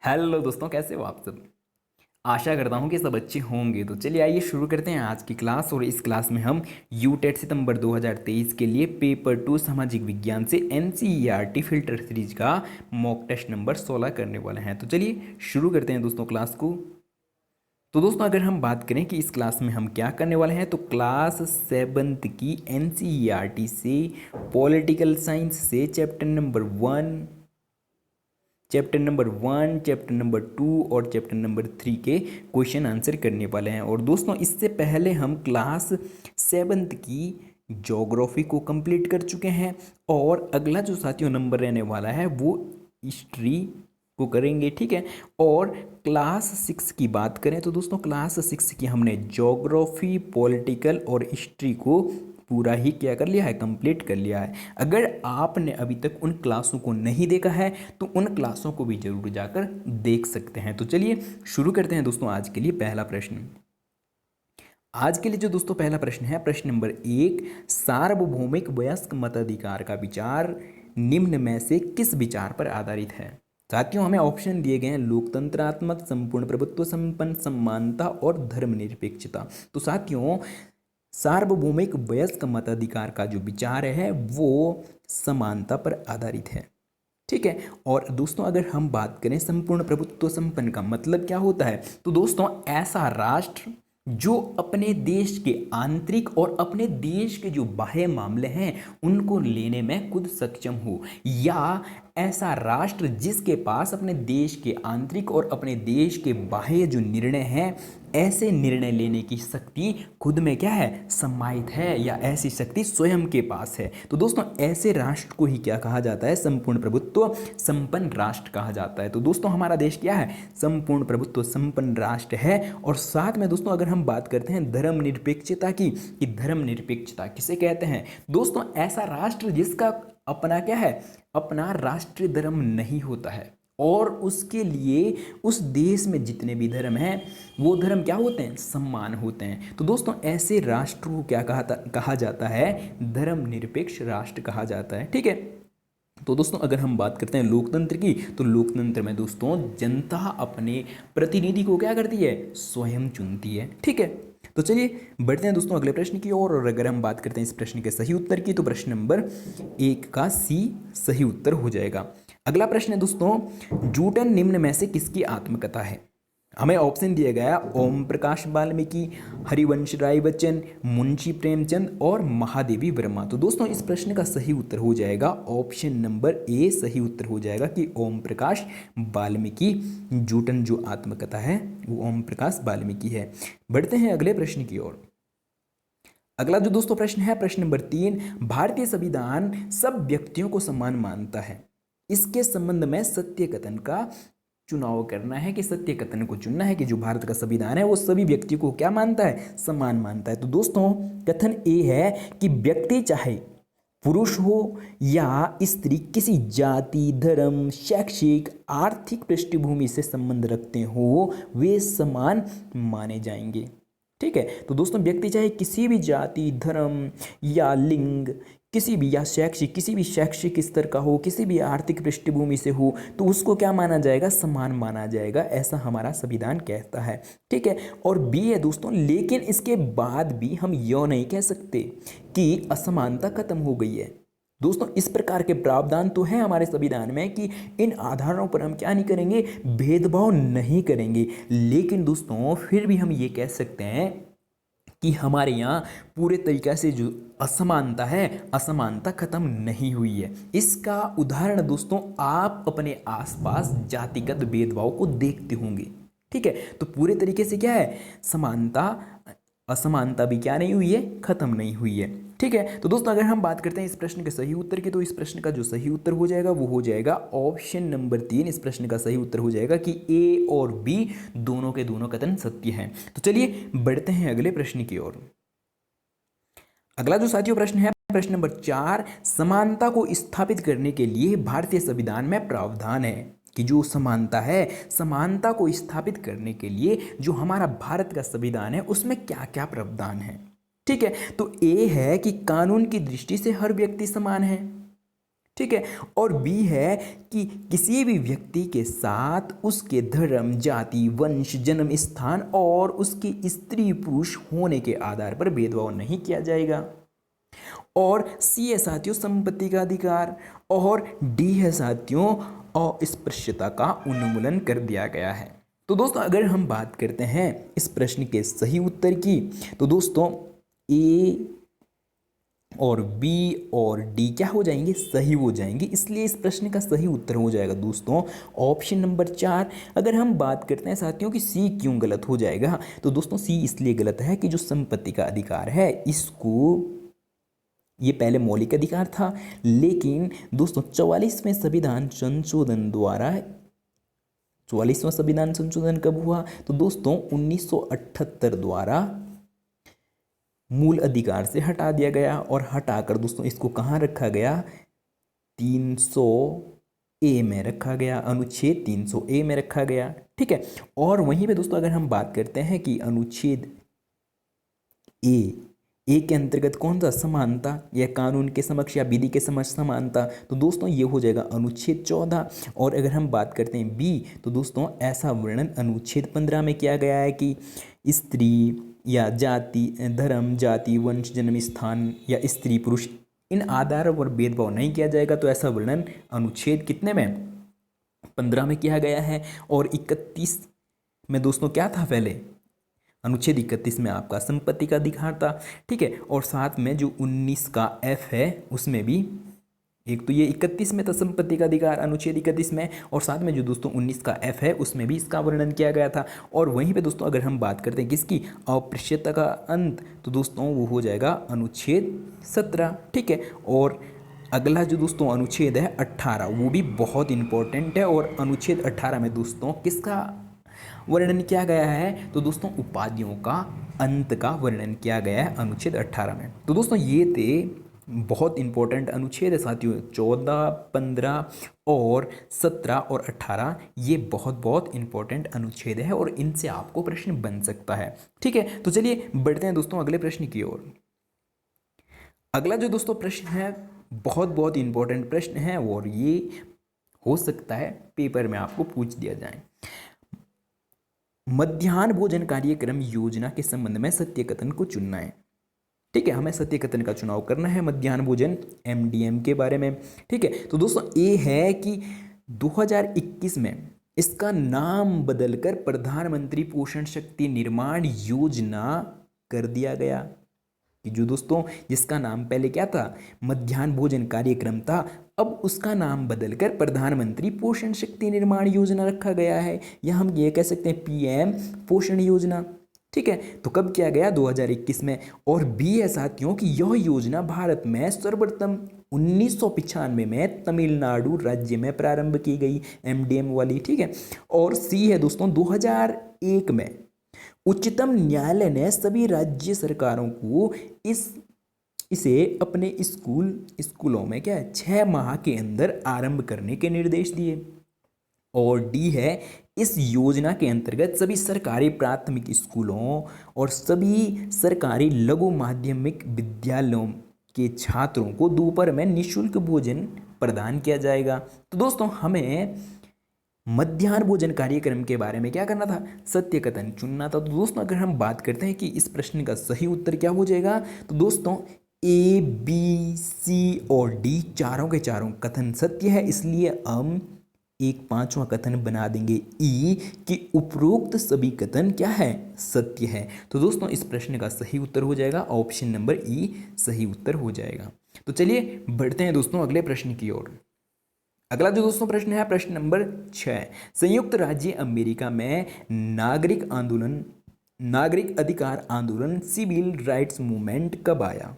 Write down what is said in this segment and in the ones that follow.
Hello दोस्तों, कैसे हो आप सब। आशा करता हूँ कि सब अच्छे होंगे। तो चलिए आइए शुरू करते हैं आज की क्लास। और इस क्लास में हम यूटेट सितंबर 2023 के लिए पेपर 2 सामाजिक विज्ञान से एनसीईआरटी फिल्टर सीरीज का मॉक टेस्ट नंबर 16 करने वाले हैं। तो चलिए शुरू करते हैं दोस्तों क्लास को। तो दोस्तों अगर हम बात करें कि इस क्लास में हम क्या करने वाले हैं, तो क्लास 7th की एनसीईआरटी से पॉलिटिकल साइंस से चैप्टर नंबर 1, चैप्टर नंबर 2 और चैप्टर नंबर 3 के क्वेश्चन आंसर करने वाले हैं। और दोस्तों इससे पहले हम क्लास 7th की ज्योग्राफी को कंप्लीट कर चुके हैं। और अगला जो साथियों नंबर रहने वाला है वो हिस्ट्री को करेंगे, ठीक है। और क्लास 6 की बात करें तो दोस्तों क्लास 6 की हमने ज्योग्राफी, पॉलिटिकल और हिस्ट्री को पूरा ही क्या कर लिया है, कंप्लीट कर लिया है। अगर आपने अभी तक उन क्लासों को नहीं देखा है तो उन क्लासों को भी जरूर जाकर देख सकते हैं। तो चलिए शुरू करते हैं दोस्तों आज के लिए पहला प्रश्न। आज के लिए जो दोस्तों पहला प्रश्न है, प्रश्न नंबर 1, सार्वभौमिक वयस्क मताधिकार का विचार निम्न में से किस विचार पर आधारित है। साथियों हमें ऑप्शन दिए गए हैं लोकतंत्रात्मक, संपूर्ण प्रभुत्व संपन्न, समानता और धर्मनिरपेक्षता। तो साथियों सार्वभौमिक वयस्क मताधिकार का जो विचार है वो समानता पर आधारित है, ठीक है। और दोस्तों अगर हम बात करें संपूर्ण प्रभुत्व संपन्न का मतलब क्या होता है, तो दोस्तों ऐसा राष्ट्र जो अपने देश के आंतरिक और अपने देश के जो बाह्य मामले हैं उनको लेने में खुद सक्षम हो, या ऐसा राष्ट्र जिसके पास अपने देश के आंतरिक और अपने देश के बाह्य जो निर्णय हैं ऐसे निर्णय लेने की शक्ति खुद में क्या है, समाहित है, या ऐसी शक्ति स्वयं के पास है। तो दोस्तों ऐसे राष्ट्र को ही क्या कहा जाता है, संपूर्ण प्रभुत्व संपन्न राष्ट्र कहा जाता है। तो दोस्तों हमारा देश क्या है, संपूर्ण प्रभुत्व संपन्न राष्ट्र है। और साथ में दोस्तों अगर हम बात करते हैं धर्मनिरपेक्षता की, कि धर्मनिरपेक्षता किसे कहते हैं, दोस्तों ऐसा राष्ट्र जिसका अपना क्या है, अपना राष्ट्रीय धर्म नहीं होता है और उसके लिए उस देश में जितने भी धर्म हैं वो धर्म क्या होते हैं, सम्मान होते हैं। तो दोस्तों ऐसे राष्ट्र को क्या कहा जाता है, धर्मनिरपेक्ष राष्ट्र कहा जाता है, ठीक है। तो दोस्तों अगर हम बात करते हैं लोकतंत्र की, तो लोकतंत्र में दोस्तों जनता अपने प्रतिनिधि को क्या करती है, स्वयं चुनती है, ठीक है। तो चलिए बढ़ते हैं दोस्तों अगले प्रश्न की ओर। और अगर हम बात करते हैं इस प्रश्न के सही उत्तर की, तो प्रश्न नंबर 1 का सी सही उत्तर हो जाएगा। अगला प्रश्न है दोस्तों, जूटन निम्न में से किसकी आत्मकथा है। हमें ऑप्शन दिया गया ओम प्रकाश वाल्मीकि, हरिवंश राय बच्चन, मुंशी प्रेमचंद और महादेवी वर्मा। तो दोस्तों इस प्रश्न का सही उत्तर हो जाएगा ऑप्शन नंबर ए सही उत्तर हो जाएगा कि ओम प्रकाश वाल्मीकि। जूटन जो आत्मकथा है वो ओम प्रकाश वाल्मीकि है। बढ़ते हैं अगले प्रश्न की ओर। अगला जो दोस्तों प्रश्न है, प्रश्न नंबर 3, भारतीय संविधान सब व्यक्तियों को समान मानता है। इसके संबंध में सत्य कथन का चुनाव करना है, कि सत्य कथन को चुनना है कि जो भारत का संविधान है वो सभी व्यक्तियों को क्या मानता है, समान मानता है। तो दोस्तों कथन ए है कि व्यक्ति चाहे पुरुष हो या स्त्री, किसी जाति, धर्म, शैक्षिक, आर्थिक पृष्ठभूमि से संबंध रखते हो, वे समान माने जाएंगे, ठीक है। तो दोस्तों व्यक्ति चाहे किसी भी जाति, धर्म या लिंग, किसी भी या शैक्षिक, किसी भी शैक्षिक स्तर का हो, किसी भी आर्थिक पृष्ठभूमि से हो, तो उसको क्या माना जाएगा, समान माना जाएगा, ऐसा हमारा संविधान कहता है, ठीक है। और बी है दोस्तों, लेकिन इसके बाद भी हम यह नहीं कह सकते कि असमानता खत्म हो गई है। दोस्तों इस प्रकार के प्रावधान तो है हमारे संविधान में कि इन आधारों पर हम क्या नहीं करेंगे, भेदभाव नहीं करेंगे, लेकिन दोस्तों फिर भी हम ये कह सकते हैं कि हमारे यहाँ पूरे तरीक़े से जो असमानता है, असमानता खत्म नहीं हुई है। इसका उदाहरण दोस्तों आप अपने आसपास जातिगत भेदभाव को देखते होंगे, ठीक है। तो पूरे तरीके से क्या है, समानता, असमानता भी क्या नहीं हुई है, खत्म नहीं हुई है, ठीक है। तो दोस्तों अगर हम बात करते हैं इस प्रश्न के सही उत्तर की, तो इस प्रश्न का जो सही उत्तर हो जाएगा वो हो जाएगा ऑप्शन नंबर 3। इस प्रश्न का सही उत्तर हो जाएगा कि ए और बी दोनों के दोनों कथन सत्य हैं। तो चलिए बढ़ते हैं अगले प्रश्न की ओर। अगला जो साथियों प्रश्न है, प्रश्न नंबर 4, समानता को स्थापित करने के लिए भारतीय संविधान में प्रावधान है, कि जो समानता है, समानता को स्थापित करने के लिए जो हमारा भारत का संविधान है उसमें क्या क्या प्रावधान है, ठीक है। तो ए है कि कानून की दृष्टि से हर व्यक्ति समान है, ठीक है। और बी है कि किसी भी व्यक्ति के साथ उसके धर्म, जाति, वंश, जन्म स्थान और उसकी स्त्री पुरुष होने के आधार पर भेदभाव नहीं किया जाएगा। और सी है साथियों संपत्ति का अधिकार। और डी है साथियों अस्पृश्यता का उन्मूलन कर दिया गया है। तो दोस्तों अगर हम बात करते हैं इस प्रश्न के सही उत्तर की, तो दोस्तों ए और बी और डी क्या हो जाएंगे, सही हो जाएंगे। इसलिए इस प्रश्न का सही उत्तर हो जाएगा दोस्तों ऑप्शन नंबर 4। अगर हम बात करते हैं साथियों कि सी क्यों गलत हो जाएगा, तो दोस्तों सी इसलिए गलत है कि जो संपत्ति का अधिकार है इसको, ये पहले मौलिक अधिकार था, लेकिन दोस्तों 44वें संविधान संशोधन द्वारा, 44वां संविधान संशोधन कब हुआ, तो दोस्तों 1978 द्वारा मूल अधिकार से हटा दिया गया। और हटाकर दोस्तों इसको कहाँ रखा गया, 300 ए में रखा गया, अनुच्छेद 300 ए में रखा गया। ठीक है। और वहीं पे दोस्तों अगर हम बात करते हैं कि अनुच्छेद ए के अंतर्गत कौन सा, समानता या कानून के समक्ष या विधि के समक्ष समानता, तो दोस्तों ये हो जाएगा अनुच्छेद 14। और अगर हम बात करते हैं बी, तो दोस्तों ऐसा वर्णन अनुच्छेद 15 में किया गया है कि स्त्री या जाति, धर्म, जाति, वंश, जन्म स्थान या स्त्री पुरुष इन आधारों पर भेदभाव नहीं किया जाएगा। तो ऐसा वर्णन अनुच्छेद कितने में, 15 में किया गया है। और 31 में दोस्तों क्या था, पहले अनुच्छेद 31 में आपका संपत्ति का अधिकार था। ठीक है। और साथ में जो 19 का एफ है उसमें भी, एक तो ये 31 में था संपत्ति का अधिकार अनुच्छेद 31 में, और साथ में जो दोस्तों 19 का एफ है उसमें भी इसका वर्णन किया गया था। और वहीं पे दोस्तों अगर हम बात करते हैं किसकी, अस्पृश्यता का अंत, तो दोस्तों वो हो जाएगा अनुच्छेद 17। ठीक है। और अगला जो दोस्तों अनुच्छेद है 18, वो भी बहुत इंपॉर्टेंट है। और अनुच्छेद 18 में दोस्तों किसका वर्णन किया गया है, तो दोस्तों उपाधियों का अंत का वर्णन किया गया है अनुच्छेद 18 में। तो दोस्तों ये थे बहुत इंपॉर्टेंट अनुच्छेद है साथियों, 14, 15 और 17 और 18, ये बहुत बहुत इंपॉर्टेंट अनुच्छेद है और इनसे आपको प्रश्न बन सकता है। ठीक है। तो चलिए बढ़ते हैं दोस्तों अगले प्रश्न की ओर। अगला जो दोस्तों प्रश्न है बहुत बहुत इंपॉर्टेंट प्रश्न है और ये हो सकता है पेपर में आपको पूछ दिया जाए। मध्याह्न भोजन कार्यक्रम योजना के संबंध में सत्य कथन को चुनना है। ठीक है, हमें सत्य कथन का चुनाव करना है मध्याह्न भोजन एमडीएम के बारे में। ठीक है। तो दोस्तों ए है कि 2021 में इसका नाम बदलकर प्रधानमंत्री पोषण शक्ति निर्माण योजना कर दिया गया, कि जो दोस्तों जिसका नाम पहले क्या था, मध्याह्न भोजन कार्यक्रम था, अब उसका नाम बदलकर प्रधानमंत्री पोषण शक्ति निर्माण योजना रखा गया है, या हम ये कह सकते हैं पीएम पोषण योजना। ठीक है। तो कब किया गया, 2021 में। और बी है साथियों कि यह योजना भारत में सर्वप्रथम 1995 में तमिलनाडु राज्य में प्रारंभ की गई, एमडीएम वाली। ठीक है। और सी है दोस्तों 2001 में उच्चतम न्यायालय ने सभी राज्य सरकारों को इसे अपने स्कूलों में क्या है 6 माह के अंदर आरंभ करने के निर्देश दिए। और डी है इस योजना के अंतर्गत सभी सरकारी प्राथमिक स्कूलों और सभी सरकारी लघु माध्यमिक विद्यालयों के छात्रों को दोपहर में निःशुल्क भोजन प्रदान किया जाएगा। तो दोस्तों हमें मध्याह्न भोजन कार्यक्रम के बारे में क्या करना था, सत्य कथन चुनना था। तो दोस्तों अगर हम बात करते हैं कि इस प्रश्न का सही उत्तर क्या हो जाएगा, तो दोस्तों ए, बी, सी और डी चारों के चारों कथन सत्य है। इसलिए हम एक 5वां कथन बना देंगे ई कि उपरोक्त सभी कथन क्या है, सत्य है। तो दोस्तों इस प्रश्न का सही उत्तर हो जाएगा ऑप्शन नंबर ई सही उत्तर हो जाएगा। तो चलिए बढ़ते हैं दोस्तों अगले प्रश्न की ओर। अगला जो दोस्तों प्रश्न है प्रश्न नंबर 6, संयुक्त राज्य अमेरिका में नागरिक अधिकार आंदोलन सिविल राइट्स मूवमेंट कब आया।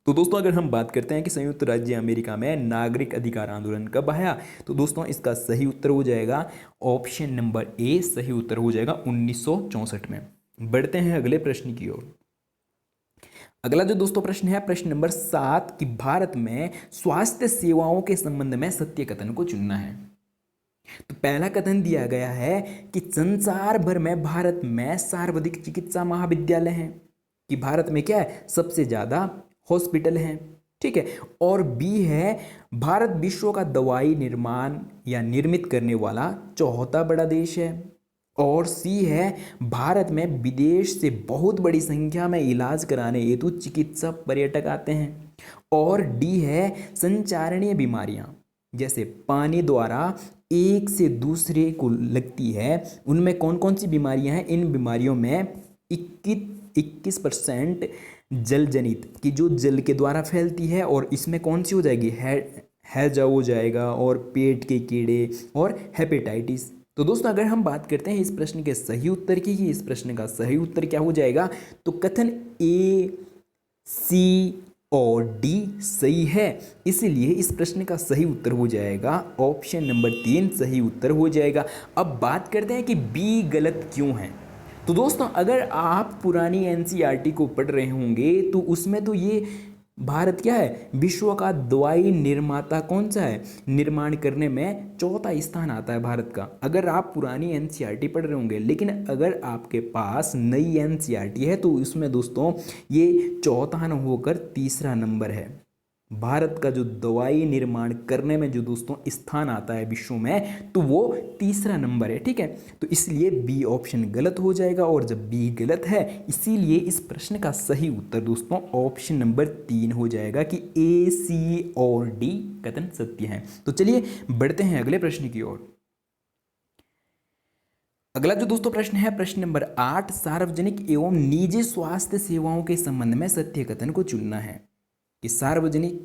तो दोस्तों अगर हम बात करते हैं कि संयुक्त राज्य अमेरिका में नागरिक अधिकार आंदोलन कब आया, तो दोस्तों इसका सही उत्तर हो जाएगा ऑप्शन नंबर ए सही उत्तर हो जाएगा 1964 में। बढ़ते हैं अगले प्रश्न की ओर। अगला जो दोस्तों प्रश्न है प्रश्न नंबर 7 कि भारत में स्वास्थ्य सेवाओं के संबंध में सत्य कथन को चुनना है। तो पहला कथन दिया गया है कि संसार भर में भारत में सर्वाधिक चिकित्सा महाविद्यालय हैं, कि भारत में क्या है सबसे ज्यादा हॉस्पिटल हैं। ठीक है। और बी है भारत विश्व का दवाई निर्माण या निर्मित करने वाला चौथा बड़ा देश है। और सी है भारत में विदेश से बहुत बड़ी संख्या में इलाज कराने हेतु चिकित्सा पर्यटक आते हैं। और डी है संचारणीय बीमारियां जैसे पानी द्वारा एक से दूसरे को लगती है, उनमें कौन कौन सी बीमारियां हैं। इन बीमारियों में 21% जल जनित की जो जल के द्वारा फैलती है, और इसमें कौन सी हो जाएगी, हैजा हो जाएगा, और पेट के कीड़े और हेपेटाइटिस। तो दोस्तों अगर हम बात करते हैं इस प्रश्न के सही उत्तर की, इस प्रश्न का सही उत्तर क्या हो जाएगा, तो कथन ए, सी और डी सही है। इसलिए इस प्रश्न का सही उत्तर हो जाएगा ऑप्शन नंबर 3 सही उत्तर हो जाएगा। अब बात करते हैं कि बी गलत क्यों है। तो दोस्तों अगर आप पुरानी एनसीईआरटी को पढ़ रहे होंगे तो उसमें तो ये भारत क्या है, विश्व का दवाई निर्माता कौन सा है, निर्माण करने में चौथा स्थान आता है भारत का, अगर आप पुरानी एनसीईआरटी पढ़ रहे होंगे। लेकिन अगर आपके पास नई एनसीईआरटी है तो उसमें दोस्तों ये चौथा न होकर तीसरा नंबर है। भारत का जो दवाई निर्माण करने में जो दोस्तों स्थान आता है विश्व में, तो वो तीसरा नंबर है। ठीक है, तो इसलिए बी ऑप्शन गलत हो जाएगा। और जब बी गलत है इसीलिए इस प्रश्न का सही उत्तर दोस्तों ऑप्शन नंबर 3 हो जाएगा कि ए, सी और डी कथन सत्य है। तो चलिए बढ़ते हैं अगले प्रश्न की ओर। अगला जो दोस्तों प्रश्न है प्रश्न नंबर 8, सार्वजनिक एवं निजी स्वास्थ्य सेवाओं के संबंध में सत्य कथन को चुनना है। कि सार्वजनिक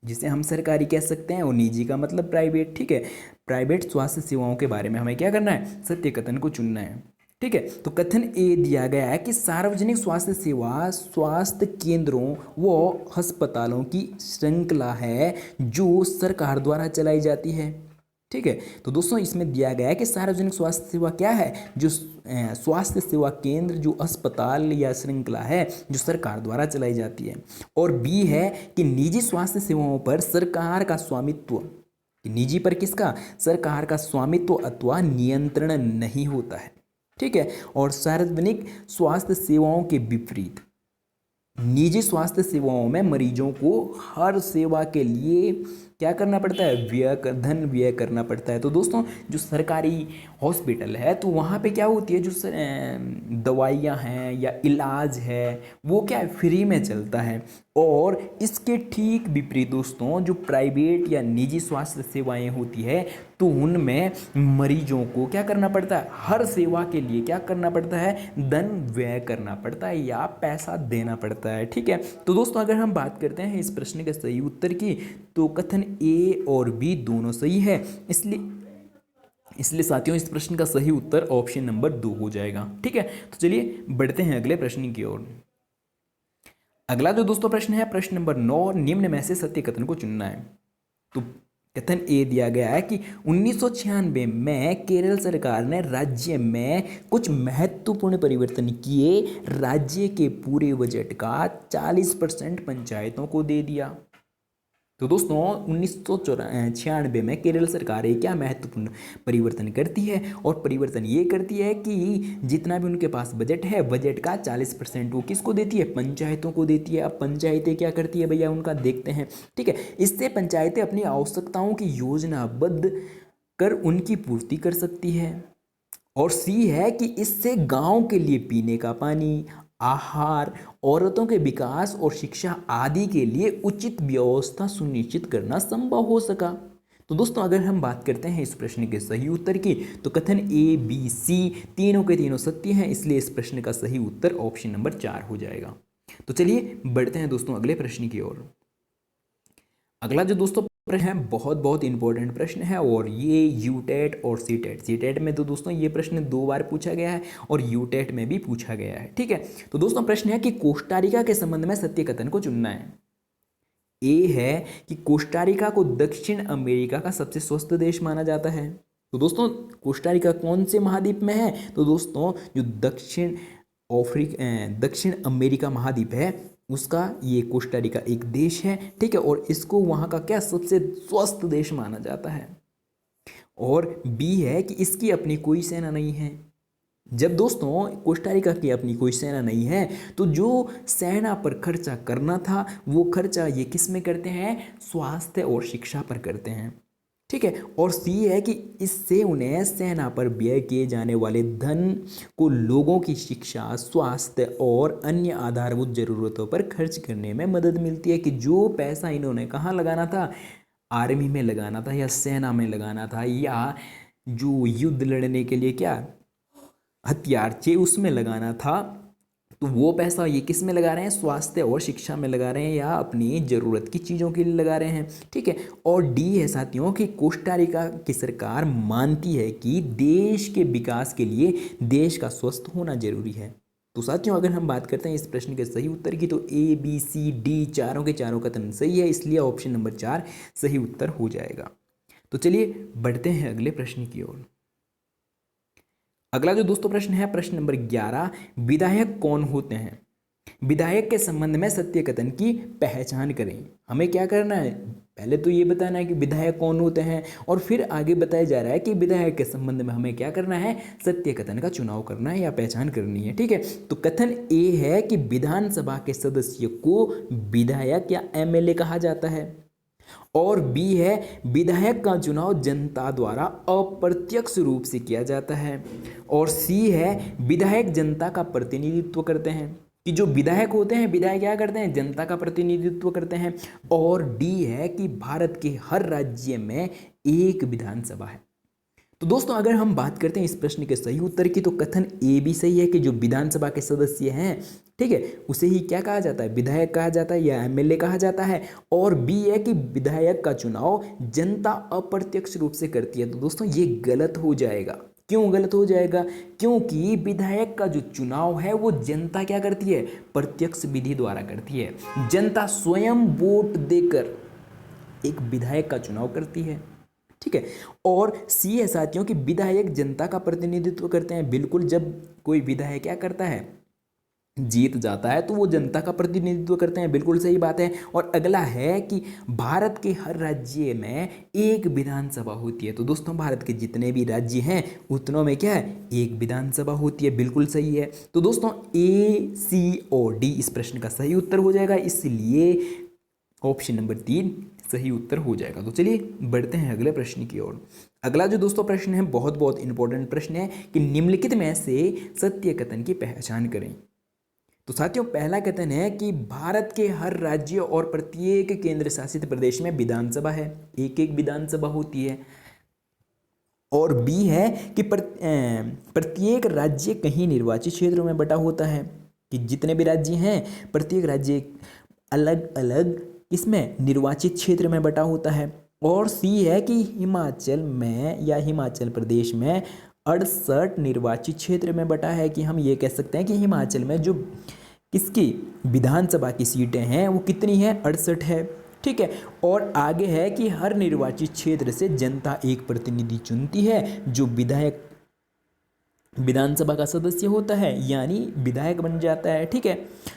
जिसे हम सरकारी कह सकते हैं और निजी का मतलब प्राइवेट। ठीक है, प्राइवेट स्वास्थ्य सेवाओं के बारे में हमें क्या करना है, सत्य कथन को चुनना है। ठीक है, तो कथन ए दिया गया है कि सार्वजनिक स्वास्थ्य सेवा स्वास्थ्य केंद्रों व अस्पतालों की श्रृंखला है जो सरकार द्वारा चलाई जाती है। ठीक है, तो दोस्तों इसमें दिया गया है कि सार्वजनिक स्वास्थ्य सेवा क्या है, जो स्वास्थ्य सेवा केंद्र जो अस्पताल या श्रृंखला है जो सरकार द्वारा चलाई जाती है। और बी है कि निजी स्वास्थ्य सेवाओं पर सरकार का स्वामित्व, निजी पर किसका, सरकार का स्वामित्व अथवा नियंत्रण नहीं होता है। ठीक है, और सार्वजनिक स्वास्थ्य सेवाओं के विपरीत निजी स्वास्थ्य सेवाओं में मरीजों को हर सेवा के लिए क्या करना पड़ता है, धन व्यय करना पड़ता है। तो दोस्तों जो सरकारी हॉस्पिटल है तो वहाँ पे क्या होती है, जो दवाइयाँ हैं या इलाज है वो क्या है, फ्री में चलता है। और इसके ठीक विपरीत दोस्तों जो प्राइवेट या निजी स्वास्थ्य सेवाएं होती है तो उनमें मरीजों को क्या करना पड़ता है, हर सेवा के लिए क्या करना पड़ता है, धन व्यय करना पड़ता है या पैसा देना पड़ता है। ठीक है, तो दोस्तों अगर हम बात करते हैं इस प्रश्न के सही उत्तर की तो कथन ए और बी दोनों सही है। इसलिए साथियों इस प्रश्न का सही उत्तर ऑप्शन नंबर 2 हो जाएगा। ठीक है, तो चलिए बढ़ते हैं अगले प्रश्न की ओर। अगला जो दोस्तों प्रश्न है प्रश्न नंबर 9, निम्न में से सत्य कथन को चुनना है। तो कथन ए दिया गया है कि 1996 में केरल सरकार ने राज्य में कुछ महत्वपूर्ण परिवर्तन किए, राज्य के पूरे बजट का 40% पंचायतों को दे दिया। तो दोस्तों 1996 में केरल सरकार एक क्या महत्वपूर्ण परिवर्तन करती है, और परिवर्तन ये करती है कि जितना भी उनके पास बजट है बजट का 40% वो किसको देती है, पंचायतों को देती है। अब पंचायतें क्या करती है भैया, उनका देखते हैं। ठीक है, इससे पंचायतें अपनी आवश्यकताओं की योजनाबद्ध कर उनकी पूर्ति कर सकती है। और सी है कि इससे गांव के लिए पीने का पानी, आहार, औरतों के विकास और शिक्षा आदि के लिए उचित व्यवस्था सुनिश्चित करना संभव हो सका। तो दोस्तों अगर हम बात करते हैं इस प्रश्न के सही उत्तर की तो कथन ए, बी, सी तीनों के तीनों सत्य हैं। इसलिए इस प्रश्न का सही उत्तर ऑप्शन नंबर 4 हो जाएगा। तो चलिए बढ़ते हैं दोस्तों अगले प्रश्न की ओर। अगला जो दोस्तों प्रश्न है बहुत इंपॉर्टेंट प्रश्न है, और ये यूटेट और सीटेट में तो दोस्तों ये प्रश्न 2 बार पूछा गया है और यूटेट में भी पूछा गया है। ठीक है, तो दोस्तों प्रश्न है कि कोस्टारिका के संबंध में सत्य कथन को चुनना है। ए है कि कोस्टारिका को दक्षिण अमेरिका का सबसे स्वस्थ देश माना जाता है। तो दोस्तों कोस्टारिका कौन से महाद्वीप में है, तो दोस्तों जो दक्षिण अमेरिका महाद्वीप है उसका ये कोस्टारिका एक देश है। ठीक है, और इसको वहाँ का क्या सबसे स्वस्थ देश माना जाता है। और बी है कि इसकी अपनी कोई सेना नहीं है। जब दोस्तों कोस्टारिका की अपनी कोई सेना नहीं है तो जो सेना पर खर्चा करना था वो खर्चा ये किस में करते हैं, स्वास्थ्य और शिक्षा पर करते हैं। ठीक है, और सी है कि इससे उन्हें सेना पर व्यय किए जाने वाले धन को लोगों की शिक्षा, स्वास्थ्य और अन्य आधारभूत जरूरतों पर खर्च करने में मदद मिलती है। कि जो पैसा इन्होंने कहाँ लगाना था, आर्मी में लगाना था या सेना में लगाना था, या जो युद्ध लड़ने के लिए क्या हथियार चाहिए उसमें लगाना था, तो वो पैसा ये किस में लगा रहे हैं, स्वास्थ्य और शिक्षा में लगा रहे हैं या अपनी ज़रूरत की चीज़ों के लिए लगा रहे हैं। ठीक है, और डी है साथियों कि कोस्टारिका की सरकार मानती है कि देश के विकास के लिए देश का स्वस्थ होना जरूरी है। तो साथियों अगर हम बात करते हैं इस प्रश्न के सही उत्तर की, तो ए बी सी डी चारों के चारों कथन सही है, इसलिए ऑप्शन नंबर 4 सही उत्तर हो जाएगा। तो चलिए बढ़ते हैं अगले प्रश्न की ओर। अगला जो दोस्तों प्रश्न है प्रश्न नंबर 11, विधायक कौन होते हैं। विधायक के संबंध में सत्य कथन की पहचान करें। हमें क्या करना है, पहले तो ये बताना है कि विधायक कौन होते हैं, और फिर आगे बताया जा रहा है कि विधायक के संबंध में हमें क्या करना है, सत्य कथन का चुनाव करना है या पहचान करनी है। ठीक है, तो कथन ए है कि विधानसभा के सदस्य को विधायक या एमएलए कहा जाता है, और बी है विधायक का चुनाव जनता द्वारा अप्रत्यक्ष रूप से किया जाता है, और सी है विधायक जनता का प्रतिनिधित्व करते हैं। कि जो विधायक होते हैं, विधायक क्या करते हैं, जनता का प्रतिनिधित्व करते हैं, और डी है कि भारत के हर राज्य में एक विधानसभा है। तो दोस्तों अगर हम बात करते हैं इस प्रश्न के सही उत्तर की, तो कथन ए भी सही है कि जो विधानसभा के सदस्य हैं, ठीक है, उसे ही क्या कहा जाता है, विधायक कहा जाता है या एमएलए कहा जाता है, और बी है कि विधायक का चुनाव जनता अप्रत्यक्ष रूप से करती है। तो दोस्तों ये गलत हो जाएगा। क्यों गलत हो जाएगा, क्योंकि विधायक का जो चुनाव है वो जनता क्या करती है, प्रत्यक्ष विधि द्वारा करती है। जनता स्वयं वोट देकर एक विधायक का चुनाव करती है। ठीक है, और सी है साथियों कि विधायक जनता का प्रतिनिधित्व करते हैं। बिल्कुल, जब कोई विधायक क्या करता है, जीत जाता है, तो वो जनता का प्रतिनिधित्व करते हैं। बिल्कुल सही बात है। और अगला है कि भारत के हर राज्य में एक विधानसभा होती है। तो दोस्तों भारत के जितने भी राज्य हैं उतनों में क्या है, एक विधानसभा होती है। बिल्कुल सही है। तो दोस्तों ए सी और डी इस प्रश्न का सही उत्तर हो जाएगा, इसलिए ऑप्शन नंबर 3 सही उत्तर हो जाएगा। तो चलिए बढ़ते हैं अगले प्रश्न की ओर। अगला जो दोस्तों प्रश्न है बहुत बहुत इंपॉर्टेंट प्रश्न है कि निम्नलिखित में से सत्य कथन की पहचान करें। तो साथियों पहला कथन है कि भारत के हर राज्य और प्रत्येक केंद्र शासित प्रदेश में विधानसभा है, एक एक विधानसभा होती है। और बी है कि प्रत्येक राज्य कहीं निर्वाचित क्षेत्रों में बटा होता है, कि जितने भी राज्य हैं प्रत्येक राज्य अलग अलग इसमें निर्वाचित क्षेत्र में बटा होता है। और सी है कि हिमाचल में या हिमाचल प्रदेश में 68 निर्वाचित क्षेत्र में बटा है, कि हम ये कह सकते हैं कि हिमाचल में जो इसकी विधानसभा की सीटें हैं वो कितनी है, 68 है। ठीक है, और आगे है कि हर निर्वाचित क्षेत्र से जनता एक प्रतिनिधि चुनती है जो विधायक विधानसभा का सदस्य होता है, यानी विधायक बन जाता है। ठीक है,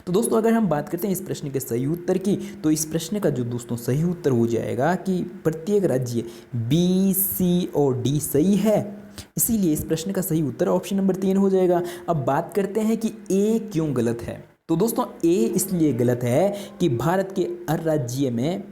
तो दोस्तों अगर हम बात करते हैं इस प्रश्न के सही उत्तर की, तो इस प्रश्न का जो दोस्तों सही उत्तर हो जाएगा कि प्रत्येक राज्य बी सी और डी सही है, इसीलिए इस प्रश्न का सही उत्तर ऑप्शन नंबर 3 हो जाएगा। अब बात करते हैं कि ए क्यों गलत है। तो दोस्तों ए इसलिए गलत है कि भारत के हर राज्य में,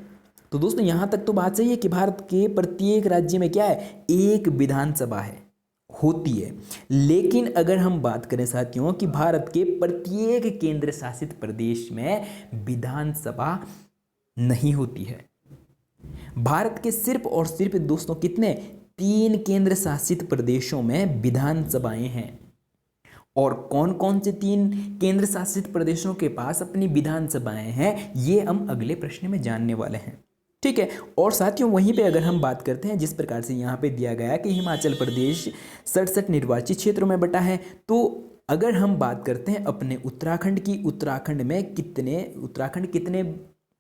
तो दोस्तों यहाँ तक तो बात सही है कि भारत के प्रत्येक राज्य में क्या है, एक विधानसभा है होती है। लेकिन अगर हम बात करें साथियों कि भारत के प्रत्येक केंद्र शासित प्रदेश में विधानसभा नहीं होती है। भारत के सिर्फ और सिर्फ दोस्तों कितने, 3 केंद्र शासित प्रदेशों में विधानसभाएं हैं। और कौन कौन से 3 केंद्र शासित प्रदेशों के पास अपनी विधानसभाएं हैं, ये हम अगले प्रश्न में जानने वाले हैं। ठीक है, और साथियों वहीं पे अगर हम बात करते हैं जिस प्रकार से यहाँ पे दिया गया कि हिमाचल प्रदेश 67 निर्वाचित क्षेत्रों में बटा है, तो अगर हम बात करते हैं अपने उत्तराखंड की, उत्तराखंड कितने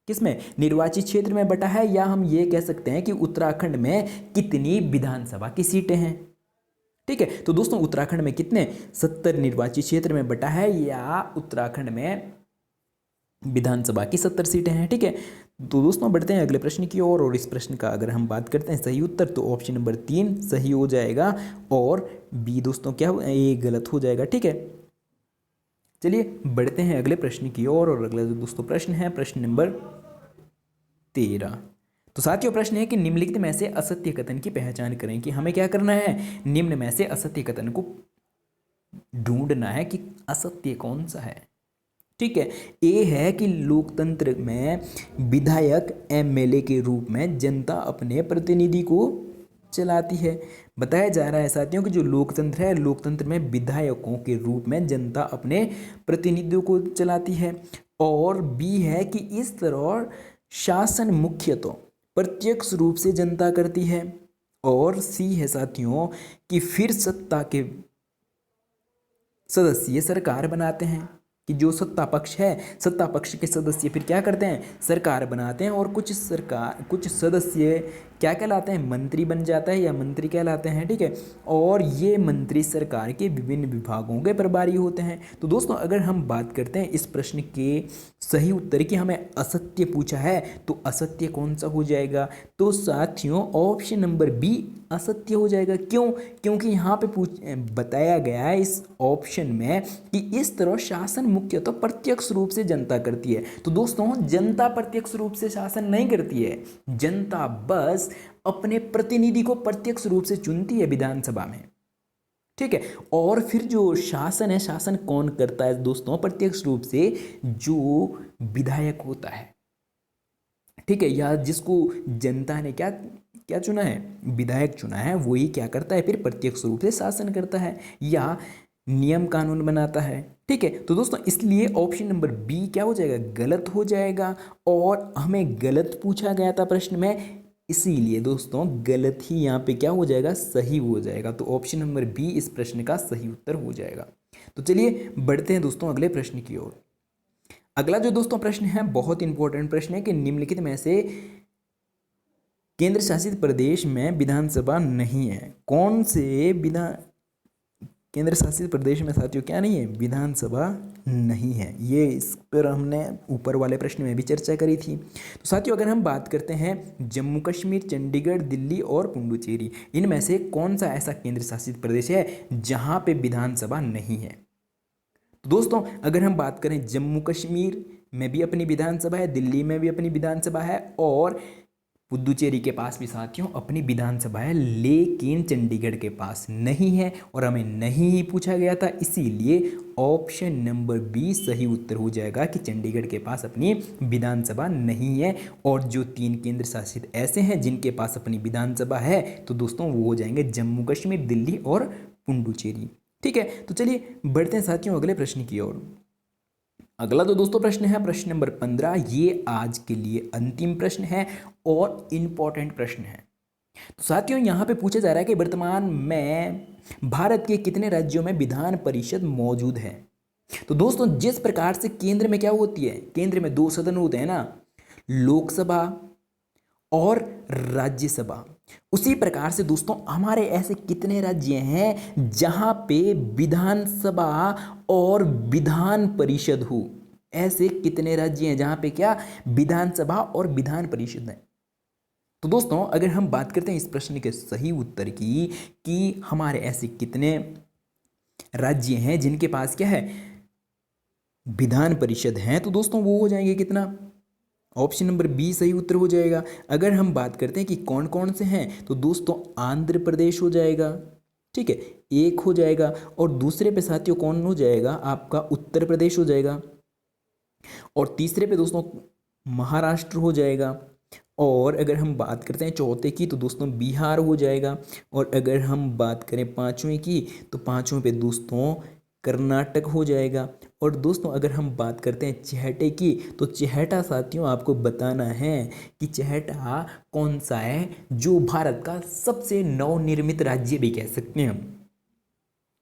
किसमें निर्वाचित क्षेत्र में बटा है, या हम ये कह सकते हैं कि उत्तराखंड में कितनी विधानसभा की सीटें हैं। ठीक है, तो दोस्तों उत्तराखंड में कितने 70 निर्वाचित क्षेत्र में बटा है, या उत्तराखंड में विधानसभा की 70 सीटें हैं। ठीक है, तो दोस्तों बढ़ते हैं अगले प्रश्न की ओर, और इस प्रश्न का अगर हम बात करते हैं सही उत्तर तो ऑप्शन नंबर 3 सही हो जाएगा और बी दोस्तों क्या ये गलत हो जाएगा। ठीक है, चलिए बढ़ते हैं अगले प्रश्न की ओर, और अगला जो दोस्तों प्रश्न है प्रश्न नंबर 13। तो साथियों प्रश्न है कि निम्नलिखित में से असत्य कथन की पहचान करें, कि हमें क्या करना है, निम्न में से असत्य कथन को ढूंढना है कि असत्य कौन सा है। ठीक है, ए है कि लोकतंत्र में विधायक एमएलए के रूप में जनता अपने प्रतिनिधि को चलाती है। बताया जा रहा है साथियों कि जो लोकतंत्र है, लोकतंत्र में विधायकों के रूप में जनता अपने प्रतिनिधियों को चलाती है। और बी है कि इस तरह शासन मुख्यतः प्रत्यक्ष रूप से जनता करती है। और सी है साथियों कि फिर सत्ता के सदस्य सरकार बनाते हैं, कि जो सत्ता पक्ष है, सत्ता पक्ष के सदस्य फिर क्या करते हैं, सरकार बनाते हैं, और कुछ सदस्य क्या कहलाते हैं, मंत्री बन जाता है या मंत्री कहलाते हैं। ठीक है, और ये मंत्री सरकार के विभिन्न विभागों के प्रभारी होते हैं। तो दोस्तों अगर हम बात करते हैं इस प्रश्न के सही उत्तर की, हमें असत्य पूछा है तो असत्य कौन सा हो जाएगा, तो साथियों ऑप्शन नंबर बी असत्य हो जाएगा। क्यों, क्योंकि यहाँ पे बताया गया है इस ऑप्शन में कि इस तरह शासन मुख्यतः प्रत्यक्ष रूप से जनता करती है। तो दोस्तों जनता प्रत्यक्ष रूप से शासन नहीं करती है, जनता बस अपने प्रतिनिधि को प्रत्यक्ष रूप से चुनती है विधानसभा में। ठीक है, और फिर जो शासन है, शासन कौन करता है दोस्तों, प्रत्यक्ष रूप से जो विधायक होता है। ठीक है, या जिसको जनता ने क्या क्या चुना है, विधायक चुना है, वही क्या करता है, फिर प्रत्यक्ष रूप से शासन करता है या नियम कानून बनाता है। ठीक है, तो दोस्तों इसलिए ऑप्शन नंबर बी क्या हो जाएगा, गलत हो जाएगा। और हमें गलत पूछा गया था प्रश्न में, इसीलिए दोस्तों गलत ही यहाँ पे क्या हो जाएगा, सही हो जाएगा। तो ऑप्शन नंबर बी इस प्रश्न का सही उत्तर हो जाएगा। तो चलिए बढ़ते हैं दोस्तों अगले प्रश्न की ओर। अगला जो दोस्तों प्रश्न है बहुत इंपॉर्टेंट प्रश्न है कि निम्नलिखित में से केंद्र शासित प्रदेश में विधानसभा नहीं है। कौन से केंद्र शासित प्रदेश में साथियों क्या नहीं है, विधानसभा नहीं है। ये इस पर हमने ऊपर वाले प्रश्न में भी चर्चा करी थी। तो साथियों अगर हम बात करते हैं जम्मू कश्मीर, चंडीगढ़, दिल्ली और पुडुचेरी, इनमें से कौन सा ऐसा केंद्र शासित प्रदेश है जहां पे विधानसभा नहीं है। तो दोस्तों अगर हम बात करें जम्मू कश्मीर में भी अपनी विधानसभा है, दिल्ली में भी अपनी विधानसभा है, और पुडुचेरी के पास भी साथियों अपनी विधानसभा है, लेकिन चंडीगढ़ के पास नहीं है और हमें नहीं ही पूछा गया था, इसीलिए ऑप्शन नंबर बी सही उत्तर हो जाएगा कि चंडीगढ़ के पास अपनी विधानसभा नहीं है। और जो 3 केंद्र शासित ऐसे हैं जिनके पास अपनी विधानसभा है तो दोस्तों वो हो जाएंगे जम्मू कश्मीर, दिल्ली और पुडुचेरी। ठीक है, तो चलिए बढ़ते हैं साथियों अगले प्रश्न की ओर। अगला तो दोस्तों प्रश्न है प्रश्न नंबर 15। ये आज के लिए अंतिम प्रश्न है और इम्पॉर्टेंट प्रश्न है। तो साथियों यहाँ पे पूछा जा रहा है कि वर्तमान में भारत के कितने राज्यों में विधान परिषद मौजूद है। तो दोस्तों जिस प्रकार से केंद्र में क्या होती है, केंद्र में 2 सदन होते हैं ना, लोकसभा और राज्यसभा, उसी प्रकार से दोस्तों हमारे ऐसे कितने राज्य हैं जहां पे विधानसभा और विधान परिषद हो। ऐसे कितने राज्य हैं जहां पे क्या विधानसभा और विधान परिषद है। तो दोस्तों अगर हम बात करते हैं इस प्रश्न के सही उत्तर की कि हमारे ऐसे कितने राज्य हैं जिनके पास क्या है विधान परिषद हैं, तो दोस्तों वो हो जाएंगे कितना, ऑप्शन नंबर बी सही उत्तर हो जाएगा। अगर हम बात करते हैं कि कौन कौन से हैं तो दोस्तों आंध्र प्रदेश हो जाएगा, ठीक है, एक हो जाएगा, और दूसरे पे साथियों कौन हो जाएगा आपका उत्तर प्रदेश हो जाएगा, और तीसरे पे दोस्तों महाराष्ट्र हो जाएगा, और अगर हम बात करते हैं चौथे की तो दोस्तों बिहार हो जाएगा, और अगर हम बात करें पाँचवें की तो पाँचवें पे दोस्तों कर्नाटक हो जाएगा, और दोस्तों अगर हम बात करते हैं छठे की तो छठा साथियों आपको बताना है कि छठा कौन सा है जो भारत का सबसे नवनिर्मित राज्य भी कह सकते हैं हम।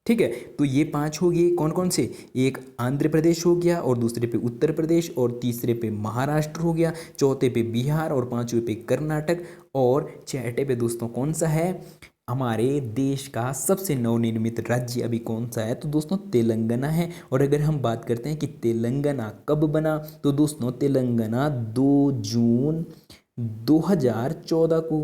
ठीक है, तो ये 5 हो गए कौन कौन से, एक आंध्र प्रदेश हो गया, और दूसरे पे उत्तर प्रदेश, और तीसरे पे महाराष्ट्र हो गया, चौथे पे बिहार, और पांचवें पे कर्नाटक, और छठे पे दोस्तों कौन सा है हमारे देश का सबसे नवनिर्मित राज्य अभी कौन सा है? तो दोस्तों तेलंगाना है। और अगर हम बात करते हैं कि तेलंगाना कब बना, तो दोस्तों तेलंगाना 2 जून 2014 को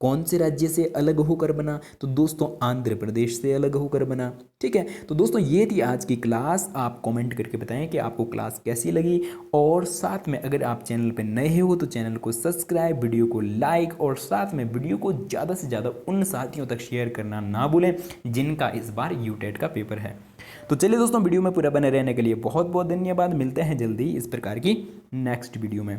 कौन से राज्य से अलग होकर बना? तो दोस्तों आंध्र प्रदेश से अलग होकर बना। ठीक है, तो दोस्तों ये थी आज की क्लास। आप कमेंट करके बताएं कि आपको क्लास कैसी लगी, और साथ में अगर आप चैनल पर नए हो तो चैनल को सब्सक्राइब, वीडियो को लाइक, और साथ में वीडियो को ज़्यादा से ज़्यादा उन साथियों तक शेयर करना ना भूलें जिनका इस बार यूटेट का पेपर है। तो चलिए दोस्तों, वीडियो में पूरा बने रहने के लिए बहुत बहुत धन्यवाद। मिलते हैं जल्दी इस प्रकार की नेक्स्ट वीडियो में।